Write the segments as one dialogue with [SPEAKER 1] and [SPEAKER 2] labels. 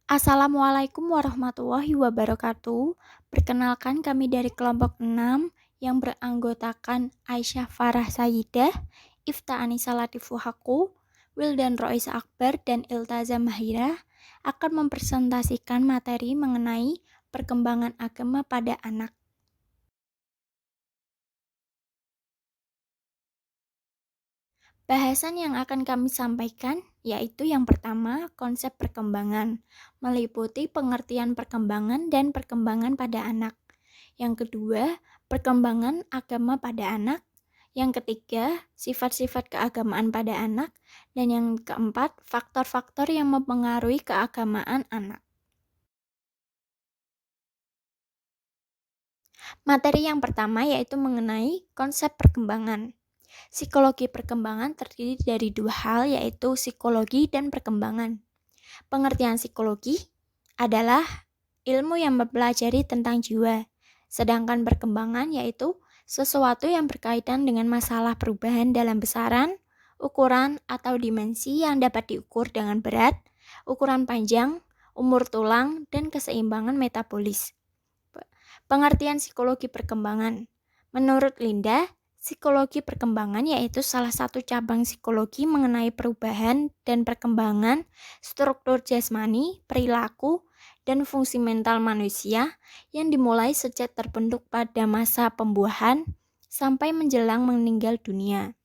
[SPEAKER 1] Assalamualaikum warahmatullahi wabarakatuh. Perkenalkan kami dari kelompok 6 yang beranggotakan Aisyah Farah Sayyidah, Ifta Anisa Latifu Haku, Wildan Rois Akbar, dan Iltaza Mahira akan mempresentasikan materi mengenai perkembangan agama pada anak. Bahasan yang akan kami sampaikan yaitu yang pertama, konsep perkembangan, meliputi pengertian perkembangan dan perkembangan pada anak. Yang kedua, perkembangan agama pada anak. Yang ketiga, sifat-sifat keagamaan pada anak. Dan yang keempat, faktor-faktor yang mempengaruhi keagamaan anak. Materi yang pertama yaitu mengenai konsep perkembangan. Psikologi perkembangan terdiri dari dua hal, yaitu psikologi dan perkembangan. Pengertian psikologi adalah ilmu yang mempelajari tentang jiwa, sedangkan perkembangan yaitu sesuatu yang berkaitan dengan masalah perubahan dalam besaran, ukuran, atau dimensi yang dapat diukur dengan berat, ukuran panjang, umur tulang, dan keseimbangan metabolis. Pengertian psikologi perkembangan. Menurut Linda, psikologi perkembangan yaitu salah satu cabang psikologi mengenai perubahan dan perkembangan struktur jasmani, perilaku, dan fungsi mental manusia yang dimulai sejak terbentuk pada masa pembuahan sampai menjelang meninggal dunia.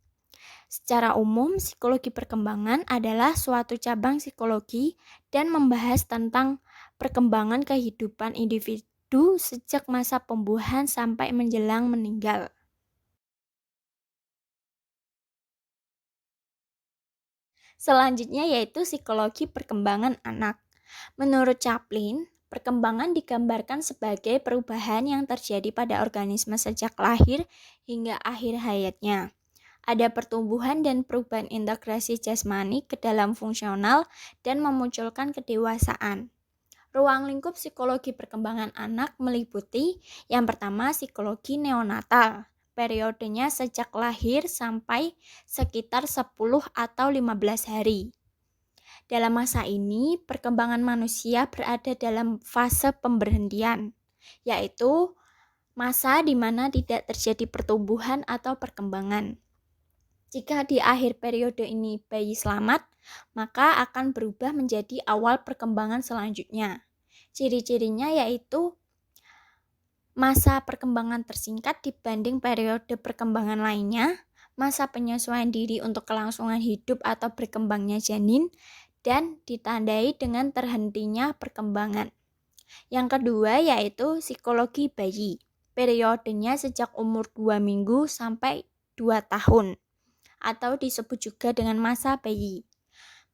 [SPEAKER 1] Secara umum, psikologi perkembangan adalah suatu cabang psikologi dan membahas tentang perkembangan kehidupan individu sejak masa pembuahan sampai menjelang meninggal. Selanjutnya yaitu psikologi perkembangan anak. Menurut Chaplin, perkembangan digambarkan sebagai perubahan yang terjadi pada organisme sejak lahir hingga akhir hayatnya. Ada pertumbuhan dan perubahan integrasi jasmani ke dalam fungsional dan memunculkan kedewasaan. Ruang lingkup psikologi perkembangan anak meliputi yang pertama psikologi neonatal, periodenya sejak lahir sampai sekitar 10 atau 15 hari. Dalam masa ini, perkembangan manusia berada dalam fase pemberhentian, yaitu masa di mana tidak terjadi pertumbuhan atau perkembangan. Jika di akhir periode ini bayi selamat, maka akan berubah menjadi awal perkembangan selanjutnya. Ciri-cirinya yaitu masa perkembangan tersingkat dibanding periode perkembangan lainnya, masa penyesuaian diri untuk kelangsungan hidup atau berkembangnya janin, dan ditandai dengan terhentinya perkembangan. Yang kedua yaitu psikologi bayi. Periodenya sejak umur 2 minggu sampai 2 tahun, atau disebut juga dengan masa bayi.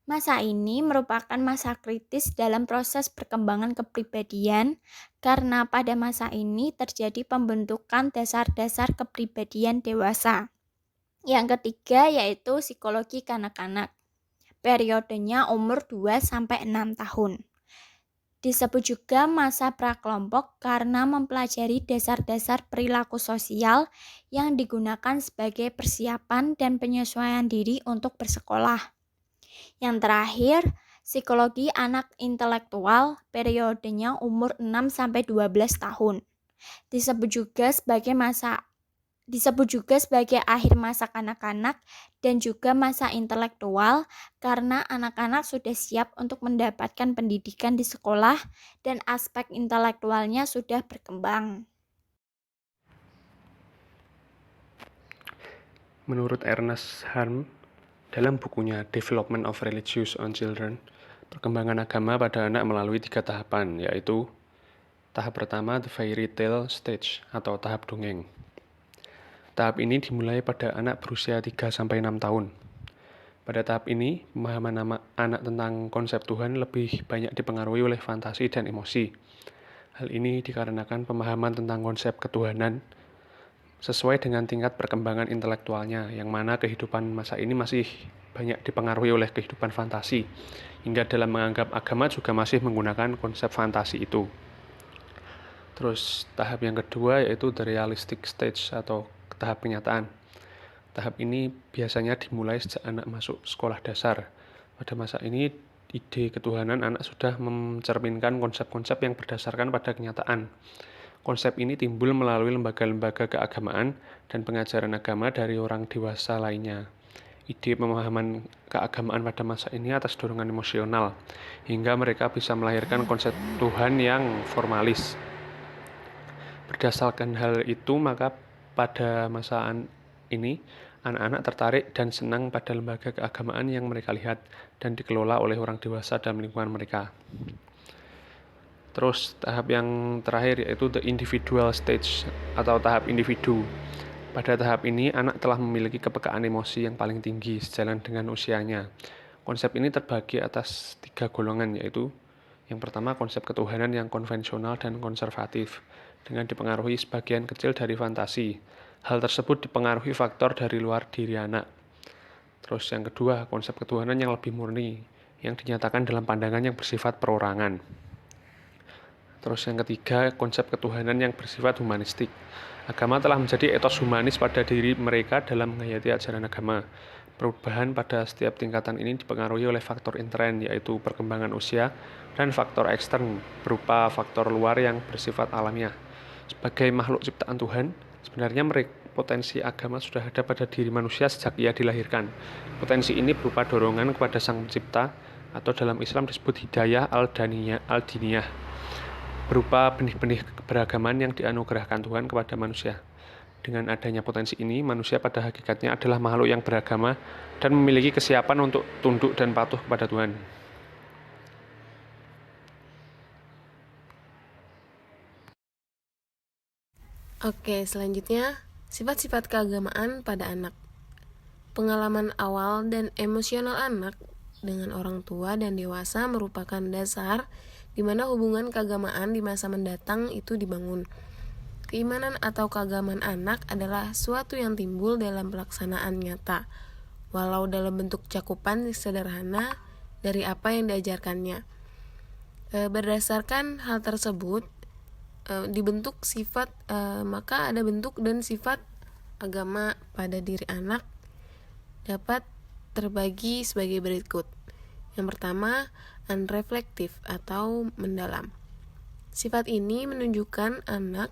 [SPEAKER 1] Masa ini merupakan masa kritis dalam proses perkembangan kepribadian karena pada masa ini terjadi pembentukan dasar-dasar kepribadian dewasa. Yang ketiga yaitu psikologi kanak-kanak. Periodenya umur 2-6 tahun. Disebut juga masa prakelompok karena mempelajari dasar-dasar perilaku sosial yang digunakan sebagai persiapan dan penyesuaian diri untuk bersekolah. Yang terakhir, psikologi anak intelektual, periodenya umur 6-12 tahun. Disebut juga sebagai akhir masa kanak-kanak dan juga masa intelektual karena anak-anak sudah siap untuk mendapatkan pendidikan di sekolah dan aspek intelektualnya sudah berkembang.
[SPEAKER 2] Menurut Ernest Harm, dalam bukunya Development of Religious on Children, perkembangan agama pada anak melalui 3 tahapan, yaitu tahap pertama, the fairy tale stage, atau tahap dongeng. Tahap ini dimulai pada anak berusia 3-6 tahun. Pada tahap ini, pemahaman anak tentang konsep Tuhan lebih banyak dipengaruhi oleh fantasi dan emosi. Hal ini dikarenakan pemahaman tentang konsep ketuhanan sesuai dengan tingkat perkembangan intelektualnya, yang mana kehidupan masa ini masih banyak dipengaruhi oleh kehidupan fantasi, hingga dalam menganggap agama juga masih menggunakan konsep fantasi itu. Terus tahap yang kedua yaitu the realistic stage atau tahap kenyataan. Tahap ini biasanya dimulai sejak anak masuk sekolah dasar. Pada masa ini ide ketuhanan anak sudah mencerminkan konsep-konsep yang berdasarkan pada kenyataan. Konsep ini timbul melalui lembaga-lembaga keagamaan dan pengajaran agama dari orang dewasa lainnya. Ide pemahaman keagamaan pada masa ini atas dorongan emosional, hingga mereka bisa melahirkan konsep Tuhan yang formalis. Berdasarkan hal itu, maka pada masa ini, anak-anak tertarik dan senang pada lembaga keagamaan yang mereka lihat dan dikelola oleh orang dewasa dalam lingkungan mereka. Terus tahap yang terakhir yaitu the individual stage atau tahap individu. Pada tahap ini, anak telah memiliki kepekaan emosi yang paling tinggi sejalan dengan usianya. Konsep ini terbagi atas 3 golongan, yaitu yang pertama konsep ketuhanan yang konvensional dan konservatif, dengan dipengaruhi sebagian kecil dari fantasi. Hal tersebut dipengaruhi faktor dari luar diri anak. Terus yang kedua, konsep ketuhanan yang lebih murni, yang dinyatakan dalam pandangan yang bersifat perorangan. Terus yang ketiga, konsep ketuhanan yang bersifat humanistik. Agama telah menjadi etos humanis pada diri mereka dalam menghayati ajaran agama. Perubahan pada setiap tingkatan ini dipengaruhi oleh faktor intern, yaitu perkembangan usia, dan faktor ekstern, berupa faktor luar yang bersifat alamiah. Sebagai makhluk ciptaan Tuhan, sebenarnya potensi agama sudah ada pada diri manusia sejak ia dilahirkan. Potensi ini berupa dorongan kepada Sang Pencipta, atau dalam Islam disebut hidayah al-diniyah, berupa benih-benih keberagaman yang dianugerahkan Tuhan kepada manusia. Dengan adanya potensi ini, manusia pada hakikatnya adalah makhluk yang beragama dan memiliki kesiapan untuk tunduk dan patuh kepada Tuhan.
[SPEAKER 3] Oke, selanjutnya sifat-sifat keagamaan pada anak. Pengalaman awal dan emosional anak dengan orang tua dan dewasa merupakan dasar di mana hubungan keagamaan di masa mendatang itu dibangun. Keimanan atau keagamaan anak adalah suatu yang timbul dalam pelaksanaan nyata, walau dalam bentuk cakupan sederhana dari apa yang diajarkannya. Berdasarkan hal tersebut, dibentuk sifat, maka ada bentuk dan sifat agama pada diri anak dapat terbagi sebagai berikut. Yang pertama, unreflektif atau mendalam. Sifat ini menunjukkan anak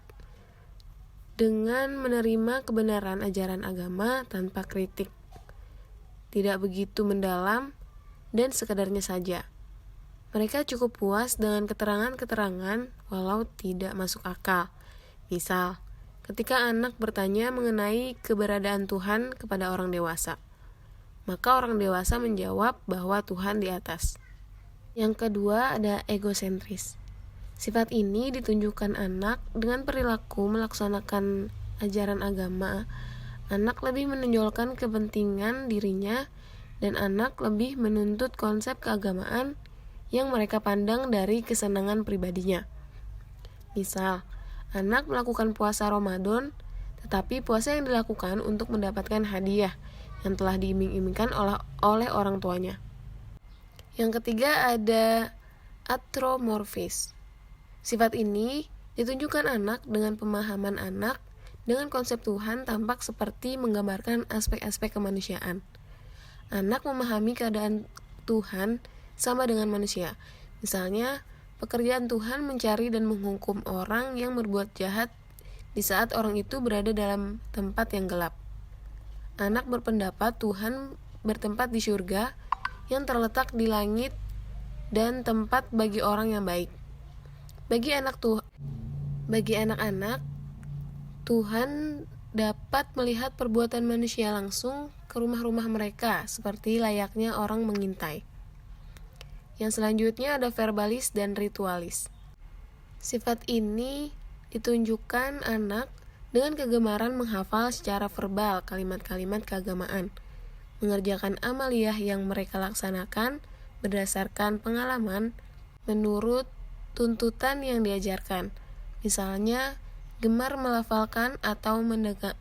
[SPEAKER 3] dengan menerima kebenaran ajaran agama tanpa kritik, tidak begitu mendalam dan sekadarnya saja. Mereka cukup puas dengan keterangan-keterangan walau tidak masuk akal. Misal, ketika anak bertanya mengenai keberadaan Tuhan kepada orang dewasa, maka orang dewasa menjawab bahwa Tuhan di atas. Yang kedua ada egosentris. Sifat ini ditunjukkan anak dengan perilaku melaksanakan ajaran agama. Anak lebih menonjolkan kepentingan dirinya dan anak lebih menuntut konsep keagamaan yang mereka pandang dari kesenangan pribadinya. Misal, anak melakukan puasa Ramadan, tetapi puasa yang dilakukan untuk mendapatkan hadiah yang telah diiming-imingkan oleh orang tuanya. Yang ketiga ada atromorfis. Sifat ini ditunjukkan anak dengan pemahaman anak dengan konsep Tuhan tampak seperti menggambarkan aspek-aspek kemanusiaan. Anak memahami keadaan Tuhan sama dengan manusia. Misalnya, pekerjaan Tuhan mencari dan menghukum orang yang berbuat jahat di saat orang itu berada dalam tempat yang gelap. Anak berpendapat Tuhan bertempat di surga yang terletak di langit dan tempat bagi orang yang baik. Bagi anak-anak, Tuhan dapat melihat perbuatan manusia langsung ke rumah-rumah mereka seperti layaknya orang mengintai. Yang selanjutnya ada verbalis dan ritualis. Sifat ini ditunjukkan anak dengan kegemaran menghafal secara verbal kalimat-kalimat keagamaan, mengerjakan amaliyah yang mereka laksanakan berdasarkan pengalaman menurut tuntutan yang diajarkan. Misalnya, gemar melafalkan atau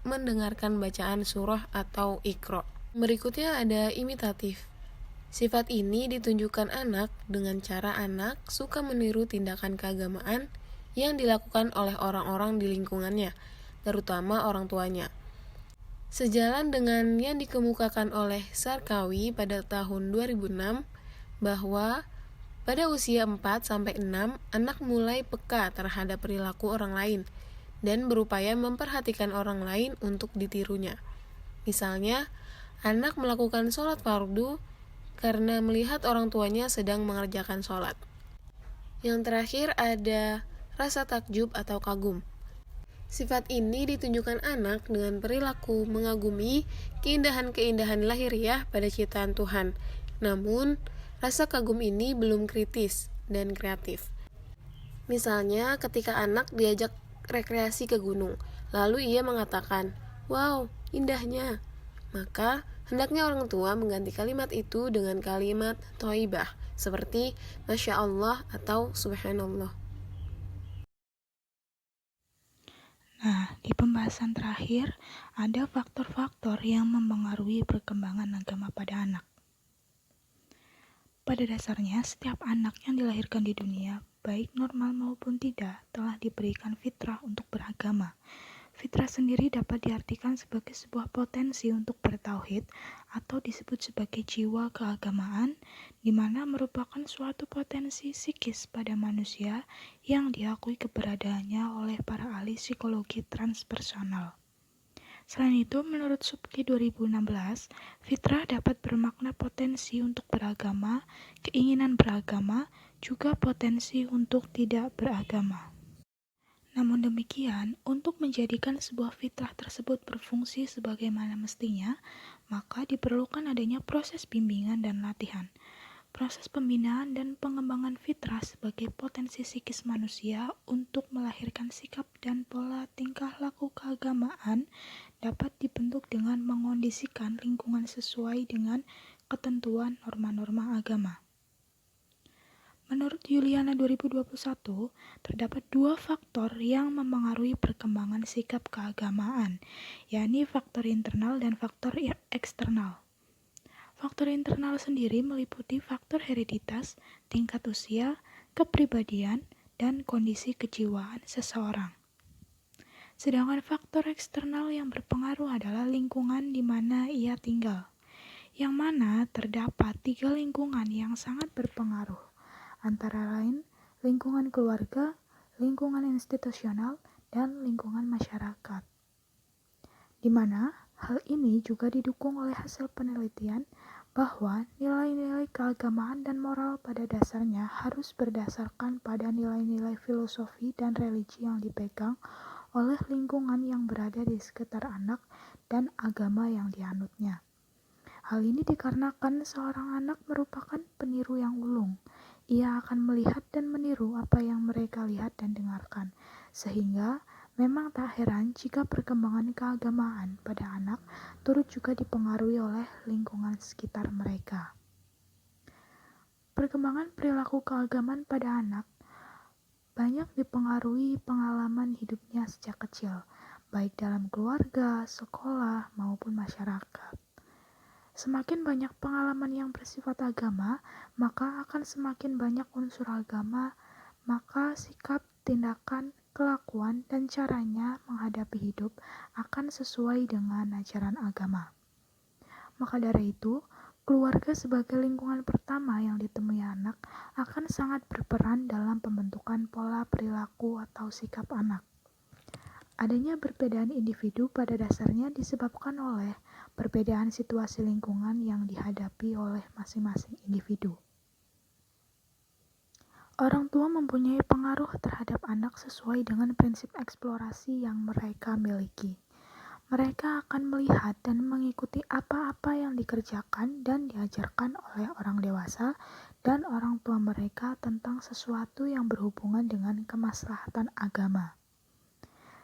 [SPEAKER 3] mendengarkan bacaan surah atau Iqra. Berikutnya ada imitatif. Sifat ini ditunjukkan anak dengan cara anak suka meniru tindakan keagamaan yang dilakukan oleh orang-orang di lingkungannya, terutama orang tuanya. Sejalan dengan yang dikemukakan oleh Sarkawi pada tahun 2006, bahwa Pada usia 4-6, anak mulai peka terhadap perilaku orang lain dan berupaya memperhatikan orang lain untuk ditirunya. Misalnya, anak melakukan sholat fardu karena melihat orang tuanya sedang mengerjakan sholat. Yang terakhir ada rasa takjub atau kagum. Sifat ini ditunjukkan anak dengan perilaku mengagumi keindahan-keindahan lahiriah pada ciptaan Tuhan. Namun, rasa kagum ini belum kritis dan kreatif. Misalnya, ketika anak diajak rekreasi ke gunung, lalu ia mengatakan, "Wow, indahnya." Maka, hendaknya orang tua mengganti kalimat itu dengan kalimat thayyibah, seperti Masya Allah atau Subhanallah.
[SPEAKER 4] Nah, di pembahasan terakhir, ada faktor-faktor yang mempengaruhi perkembangan agama pada anak. Pada dasarnya, setiap anak yang dilahirkan di dunia, baik normal maupun tidak, telah diberikan fitrah untuk beragama. Fitrah sendiri dapat diartikan sebagai sebuah potensi untuk bertauhid atau disebut sebagai jiwa keagamaan, di mana merupakan suatu potensi psikis pada manusia yang diakui keberadaannya oleh para ahli psikologi transpersonal. Selain itu, menurut Subki 2016, fitrah dapat bermakna potensi untuk beragama, keinginan beragama, juga potensi untuk tidak beragama. Namun demikian, untuk menjadikan sebuah fitrah tersebut berfungsi sebagaimana mestinya, maka diperlukan adanya proses bimbingan dan latihan. Proses pembinaan dan pengembangan fitrah sebagai potensi psikis manusia untuk melahirkan sikap dan pola tingkah laku keagamaan dapat dibentuk dengan mengondisikan lingkungan sesuai dengan ketentuan norma-norma agama. Menurut Yuliana 2021, terdapat 2 faktor yang mempengaruhi perkembangan sikap keagamaan, yakni faktor internal dan faktor eksternal. Faktor internal sendiri meliputi faktor hereditas, tingkat usia, kepribadian, dan kondisi kejiwaan seseorang. Sedangkan faktor eksternal yang berpengaruh adalah lingkungan di mana ia tinggal, yang mana terdapat 3 lingkungan yang sangat berpengaruh, antara lain lingkungan keluarga, lingkungan institusional, dan lingkungan masyarakat. Di mana hal ini juga didukung oleh hasil penelitian bahwa nilai-nilai keagamaan dan moral pada dasarnya harus berdasarkan pada nilai-nilai filosofi dan religi yang dipegang oleh lingkungan yang berada di sekitar anak dan agama yang dianutnya. Hal ini dikarenakan seorang anak merupakan peniru yang ulung. Ia akan melihat dan meniru apa yang mereka lihat dan dengarkan, sehingga memang tak heran jika perkembangan keagamaan pada anak turut juga dipengaruhi oleh lingkungan sekitar mereka. Perkembangan perilaku keagamaan pada anak banyak dipengaruhi pengalaman hidupnya sejak kecil, baik dalam keluarga, sekolah, maupun masyarakat. Semakin banyak pengalaman yang bersifat agama, maka akan semakin banyak unsur agama, maka sikap, tindakan, kelakuan, dan caranya menghadapi hidup akan sesuai dengan ajaran agama. Maka dari itu, keluarga sebagai lingkungan pertama yang ditemui anak akan sangat berperan dalam pembentukan pola perilaku atau sikap anak. Adanya perbedaan individu pada dasarnya disebabkan oleh perbedaan situasi lingkungan yang dihadapi oleh masing-masing individu. Orang tua mempunyai pengaruh terhadap anak sesuai dengan prinsip eksplorasi yang mereka miliki. Mereka akan melihat dan mengikuti apa-apa yang dikerjakan dan diajarkan oleh orang dewasa dan orang tua mereka tentang sesuatu yang berhubungan dengan kemaslahatan agama.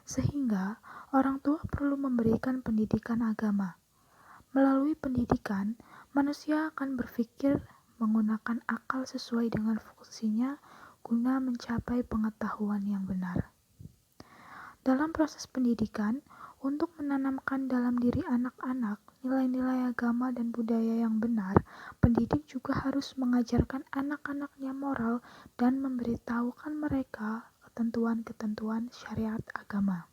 [SPEAKER 4] Sehingga orang tua perlu memberikan pendidikan agama. Melalui pendidikan, manusia akan berpikir menggunakan akal sesuai dengan fungsinya guna mencapai pengetahuan yang benar. Dalam proses pendidikan, untuk menanamkan dalam diri anak-anak nilai-nilai agama dan budaya yang benar, pendidik juga harus mengajarkan anak-anaknya moral dan memberitahukan mereka ketentuan-ketentuan syariat agama.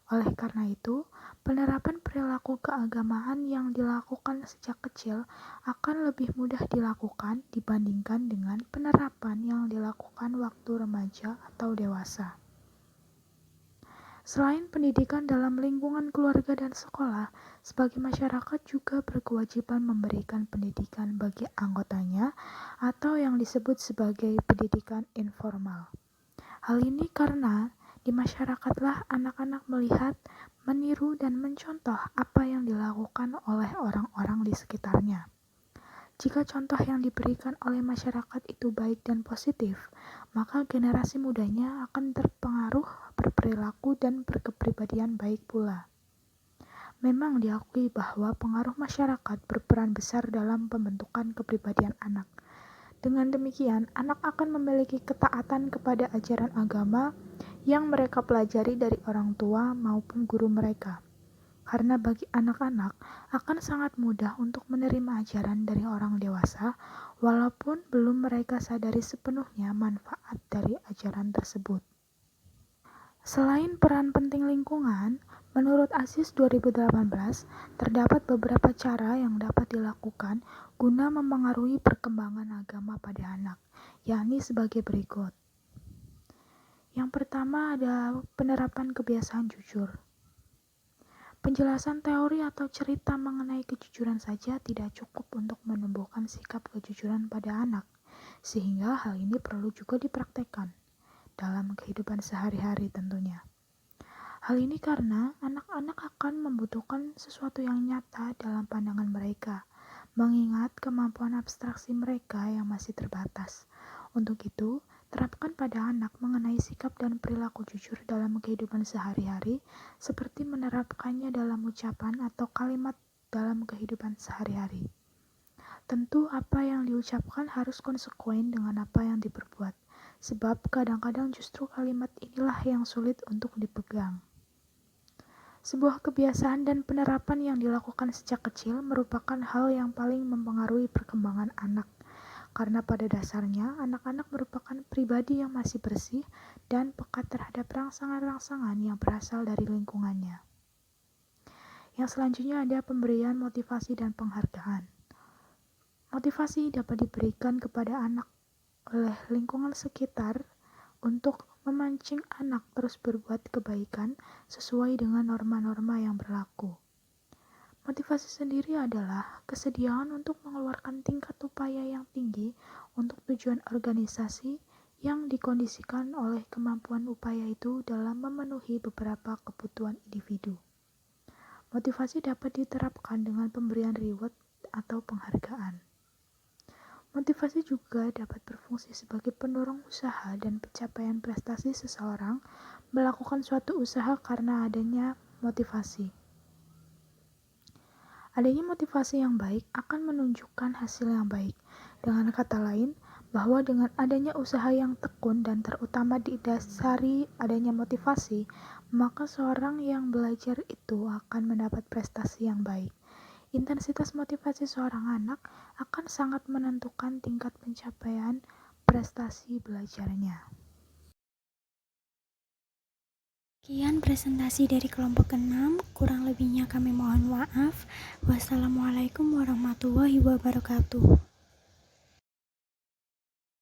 [SPEAKER 4] Oleh karena itu, penerapan perilaku keagamaan yang dilakukan sejak kecil akan lebih mudah dilakukan dibandingkan dengan dilakukan waktu remaja atau dewasa. Selain pendidikan dalam lingkungan keluarga dan sekolah, sebagai masyarakat juga berkewajiban memberikan pendidikan bagi anggotanya atau yang disebut sebagai pendidikan informal. Hal ini karena di masyarakatlah anak-anak melihat, meniru, dan mencontoh apa yang dilakukan oleh orang-orang di sekitarnya. Jika contoh yang diberikan oleh masyarakat itu baik dan positif, maka generasi mudanya akan terpengaruh berperilaku dan berkepribadian baik pula. Memang diakui bahwa pengaruh masyarakat berperan besar dalam pembentukan kepribadian anak. Dengan demikian, anak akan memiliki ketaatan kepada ajaran agama yang mereka pelajari dari orang tua maupun guru mereka. Karena bagi anak-anak akan sangat mudah untuk menerima ajaran dari orang dewasa, walaupun belum mereka sadari sepenuhnya manfaat dari ajaran tersebut. Selain peran penting lingkungan, menurut ASIS 2018, terdapat beberapa cara yang dapat dilakukan guna memengaruhi perkembangan agama pada anak, yakni sebagai berikut. Yang pertama ada penerapan kebiasaan jujur. Penjelasan teori atau cerita mengenai kejujuran saja tidak cukup untuk menumbuhkan sikap kejujuran pada anak, sehingga hal ini perlu juga dipraktekkan dalam kehidupan sehari-hari tentunya. Hal ini karena anak-anak akan membutuhkan sesuatu yang nyata dalam pandangan mereka, mengingat kemampuan abstraksi mereka yang masih terbatas. Untuk itu, terapkan pada anak mengenai sikap dan perilaku jujur dalam kehidupan sehari-hari, seperti menerapkannya dalam ucapan atau kalimat dalam kehidupan sehari-hari. Tentu apa yang diucapkan harus konsekuen dengan apa yang diperbuat, sebab kadang-kadang justru kalimat inilah yang sulit untuk dipegang. Sebuah kebiasaan dan penerapan yang dilakukan sejak kecil merupakan hal yang paling mempengaruhi perkembangan anak. Karena pada dasarnya, anak-anak merupakan pribadi yang masih bersih dan peka terhadap rangsangan-rangsangan yang berasal dari lingkungannya. Yang selanjutnya ada pemberian motivasi dan penghargaan. Motivasi dapat diberikan kepada anak oleh lingkungan sekitar untuk memancing anak terus berbuat kebaikan sesuai dengan norma-norma yang berlaku. Motivasi sendiri adalah kesediaan untuk mengeluarkan tingkat upaya yang tinggi untuk tujuan organisasi yang dikondisikan oleh kemampuan upaya itu dalam memenuhi beberapa kebutuhan individu. Motivasi dapat diterapkan dengan pemberian reward atau penghargaan. Motivasi juga dapat berfungsi sebagai pendorong usaha dan pencapaian prestasi seseorang melakukan suatu usaha karena adanya motivasi. Adanya motivasi yang baik akan menunjukkan hasil yang baik. Dengan kata lain, bahwa dengan adanya usaha yang tekun dan terutama didasari adanya motivasi, maka seorang yang belajar itu akan mendapat prestasi yang baik. Intensitas motivasi seorang anak akan sangat menentukan tingkat pencapaian prestasi belajarnya.
[SPEAKER 1] Sekian presentasi dari kelompok 6, kurang lebihnya kami mohon maaf. Wassalamualaikum warahmatullahi wabarakatuh.